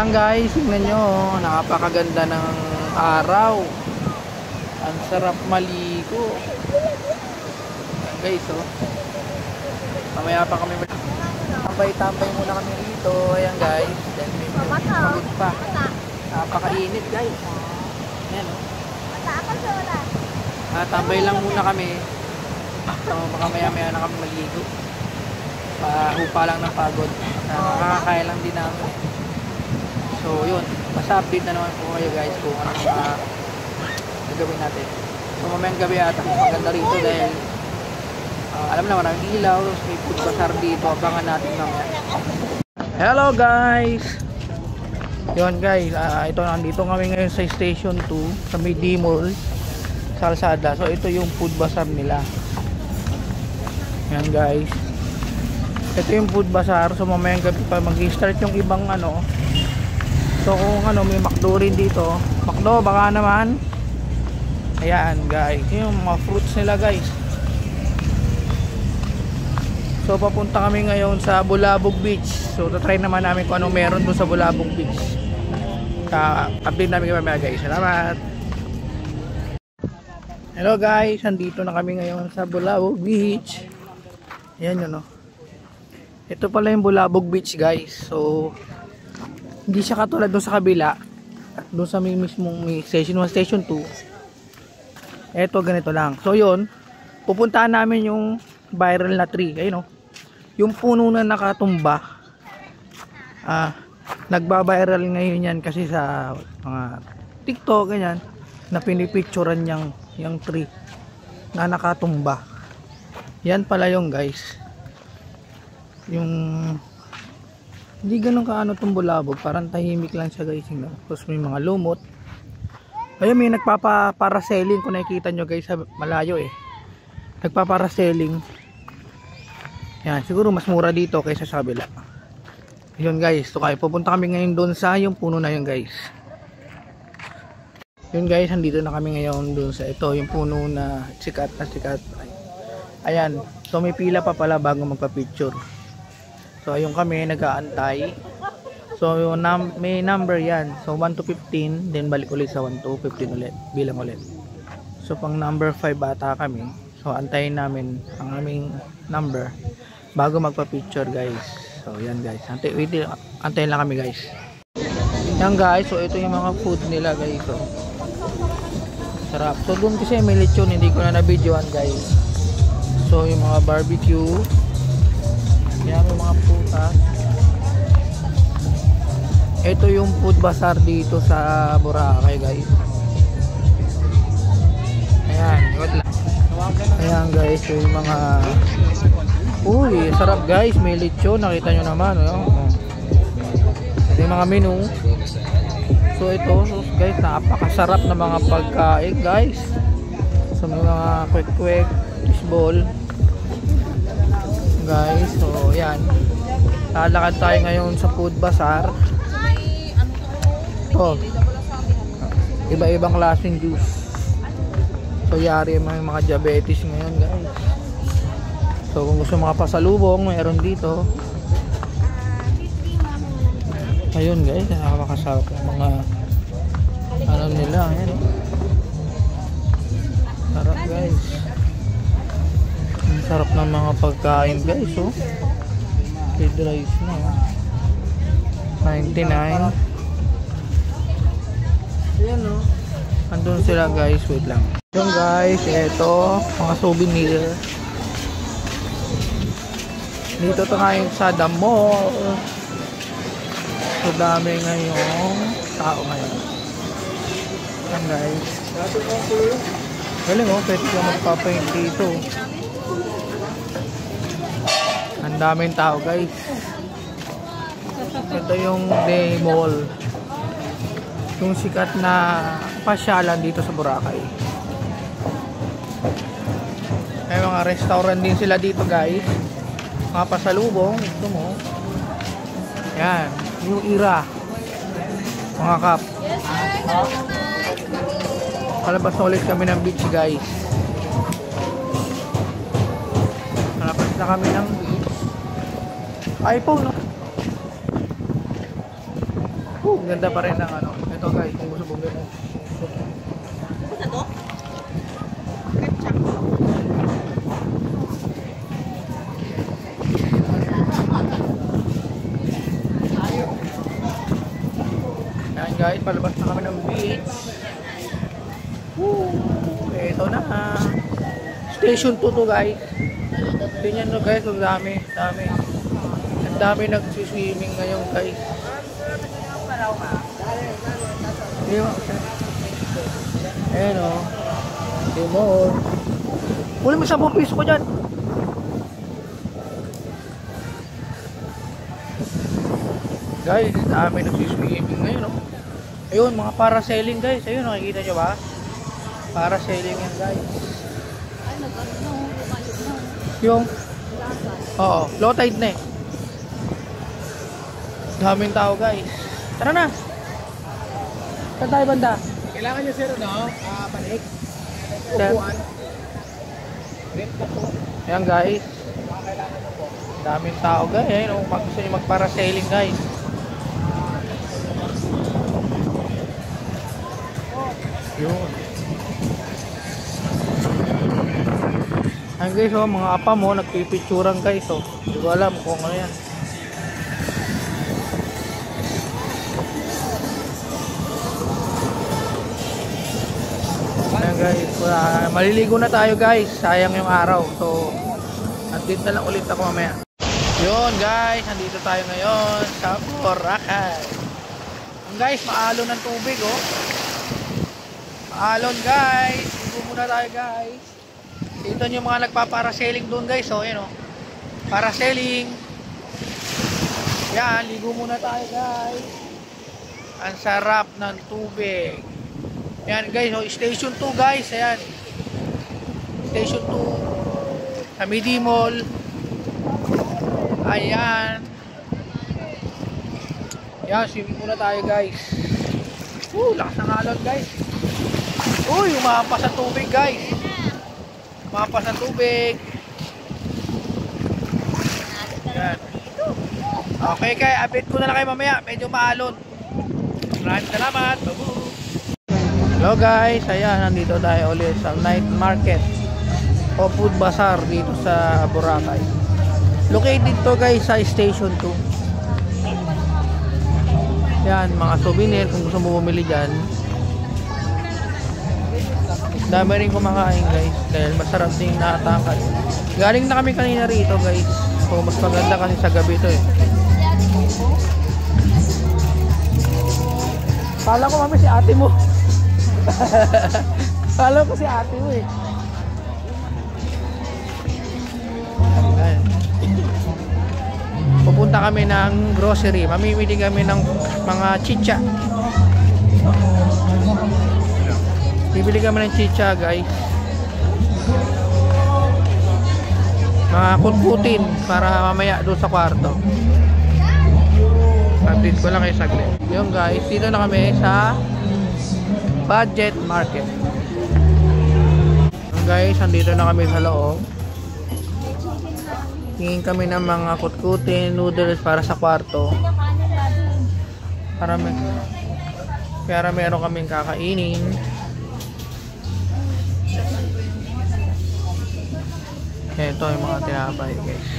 Ayan guys, tingnan nyo, napakaganda ng araw. Ang sarap maligo. Ayan guys, oh. Mamaya pa kami tambay-tambay muna kami dito. Ayan guys, then may pagod pa. Napakainit guys. Ayan, oh. Tambay lang muna kami. So baka maya-maya na kami maligo. Pahupa lang ng pagod. Nakakaya lang din namin. So yun, basta update na naman po kayo guys kung ano gagawin natin. So mamayang gabi ata maganda rito dahil alam na maraming ilaw, may food bazaar dito, abangan natin naman. Hello guys! Yun guys, ito nandito kami ngayon sa station 2 sa may D-Mall sa Calzada. So ito yung food bazaar nila. Yan guys, ito yung food bazaar. So mamayang gabi pa mag-start yung ibang ano. So kung ano, may McDo rin dito. McDo baka naman. Ayan guys, yung mga fruits nila guys. So papunta kami ngayon sa Bulabog Beach. So try naman namin kung anong meron doon sa Bulabog Beach. Update namin kayo mamaya guys. Salamat. Hello guys, nandito na kami ngayon sa Bulabog Beach. Ayan yun, no? Ito pala yung Bulabog Beach guys. So hindi siya katulad doon sa kabila, doon sa may mismong may station 1, station 2. Eto ganito lang. So yun, pupuntahan namin yung viral na tree. Ayun, no? Yung puno na nakatumba. Nagba-viral ngayon yan kasi sa mga TikTok ganyan, na pinipicturean yung tree na nakatumba. Yan pala yung guys, yung hindi ganun kaano itong bulabog, parang tahimik lang siya guys. Tapos may mga lumot. Ayun, may nagpaparaselling, kung nakikita nyo guys sa malayo eh, nagpaparaselling. Yan, siguro mas mura dito kaysa sa kabila. Yun guys, so kaya pupunta kami ngayon doon sa yung puno na yun guys. Yun guys, andito na kami ngayon doon sa ito, yung puno na sikat na sikat. Ayan, so may pila pa pala bago magpa-picture. So ayun kami nag-aantay. So may number yan. So 1 to 15, then balik ulit sa 1 to 15 ulit, bilang ulit. So pang number 5 bata kami. So antayin namin ang aming number bago magpa-picture guys. So yan guys, antayin lang kami guys. Yan guys, so ito yung mga food nila guys. So sarap. So doon kasi may lechon, hindi ko na na-videoan guys. So yung mga barbecue, yan yung mga putas. Ito yung food bazaar dito sa Boracay guys. Ayan, ayan guys, yung mga sarap guys, may lechon, nakita nyo naman, ito yung mga menu. So ito guys, napakasarap na mga pagkain guys. So may mga kwek-kwek, fishball guys. So yan, lalakad tayo ngayon sa food bazaar. Oh, iba-ibang klaseng juice. So yari may mga diabetes ngayon guys. So kung gusto mga pasalubong, mayroon dito. Ayun guys, nakakasarap yung mga ano nila. Ayan, sarap guys. Ang sarap ng mga pagkain guys. Oh, kid rice na 99. Ayan, no? Andun sila guys, wait lang. Yung guys, eto mga souvenir. Dito to ngayon sa The Mall. So dami ngayong tao ngayon. Ayan guys, galing oh, pwede ka magpapaint dito. Ang daming tao guys. Ito yung The Mall, yung sikat na pasyalan dito sa Boracay. May mga restaurant din sila dito guys, mga pasalubong. Ito mo, yan, yung Ira, mga kap. Palabas na ulit kami ng beach guys. Palabas na kami ng beach. iPhone, no? Ganda pa rin ng ano. Ito guys, kung gusto bumili. Ano to? Ketchup. Ayan guys, palabas na kami ng beach. Woo! Ito na. Station 2 to guys. Tingnan nyo guys, ang dami. Ang dami nagsiswimming ngayon guys. Ayan o. Timor. Huli mo 10 piso ko dyan. Guys, dami nagsiswimming ngayon o. Ayun, mga parasailing guys. Ayun, nakikita nyo ba? Parasailing yan guys. Yung oo, low tide na eh. Daming tao guys. Tara na. Saan tayo banda? Kailangan nyo sir, no? Panik. Sir. Upuan. Ayan guys. Daming tao guys. Ayun, kung gusto nyo mag-parasailing guys. Yun. Ayan guys, oh, mga apa mo nagpipicturan guys, oh. Hindi ko alam kung ano yan. Ayan guys, maliligo na tayo guys. Sayang yung araw. So, nandito na lang ulit ako mamaya. Yun guys, nandito tayo ngayon sa Boracay. Guys, maalon ng tubig, oh. Maalon guys. Ligo muna tayo guys. Dito yung mga nagpa-parasailing doon guys, oh, yun, oh. Parasailing. Yan, ligo muna tayo guys. Ang sarap ng tubig. Yan guys, oh, station 2 guys, ayan. Station 2 sa Midi Mall. Ayan. Yan, swimming muna tayo guys. Lakas ng alon guys. Uy, umahampas ang tubig guys. Umahampas ang tubig. Yan. Okay kay, update ko na lang kayo mamaya. Medyo maalon. Maraming salamat. Hello guys, ayan, nandito tayo ulit sa night market o food bazaar dito sa Boracay. Located to guys sa station 2. Yan, mga souvenir kung gusto mo bumili dyan. Dami rin kumakain guys dahil masarap din natakal. Galing na kami kanina rito guys. So mas maganda kasi sa gabi to eh. Kala ko mami si ate mo. Kala ko si ate mo eh. Pupunta kami ng grocery. Mamimili kami ng mga chicha. Bibili kami ng chicha guys. Mga kutkutin para mamaya doon sa kwarto. Update ko lang kayo saglit. Yung guys, dito na kami sa budget market. Yung guys, nandito na kami sa loob. Tingin kami ng mga kutkutin, noodles para sa kwarto. Para meron kaming kakainin. Ito yung mga tinapay guys.